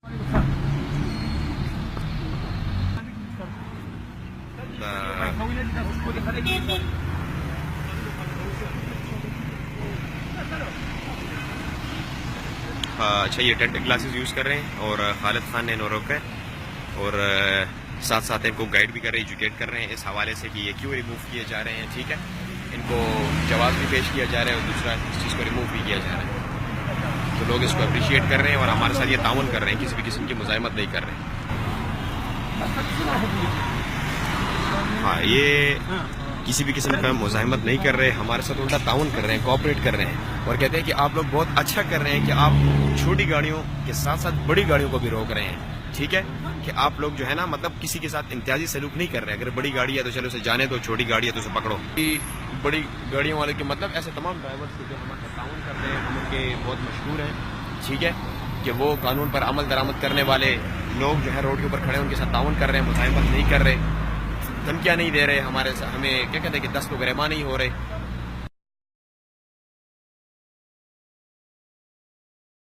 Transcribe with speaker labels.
Speaker 1: अच्छा, ये dental glasses use कर रहे हैं और खालिद खान ने इन्हें रोका है और साथ साथ इनको गाइड भी कर रहे हैं, एजुकेट कर रहे हैं इस हवाले से कि ये क्यों रिमूव किए जा रहे हैं। ठीक है, इनको जवाब भी पेश किया जा रहा है और दूसरा इस चीज़ को रिमूव भी किया जा रहा है। तो लोग इसको अप्रिशिएट कर रहे हैं और हमारे साथ ये ताउन कर रहे हैं, किसी भी किस्म की मुज़ाहमत नहीं कर रहे हैं। हाँ, ये किसी भी किस्म का मुज़ाहमत नहीं कर रहे, हमारे साथ उल्टा ताउन कर रहे हैं, कोऑपरेट कर रहे हैं और कहते हैं कि आप लोग बहुत अच्छा कर रहे हैं कि आप छोटी गाड़ियों के साथ साथ बड़ी गाड़ियों को भी रोक रहे हैं। ठीक है, कि आप लोग जो है ना, मतलब किसी के साथ इम्तियाजी सलूक नहीं कर रहे। अगर बड़ी गाड़ी है तो चलो उसे जाने दो, छोटी गाड़ी है तो उसे पकड़ो। बड़ी गाड़ियों वाले के मतलब ऐसे तमाम ड्राइवर्स जो हमारे साथ ताउन कर रहे हैं, हम उनके बहुत मशहूर हैं। ठीक है, कि वो कानून पर अमल दरामद करने वाले लोग जो है रोड के ऊपर खड़े हैं, उनके साथ ताउन कर रहे हैं, मुज़ाहमत नहीं कर रहे, धमकियाँ नहीं दे रहे, हमें क्या कहते हैं कि 10 को गिरफ्तार नहीं हो रहे।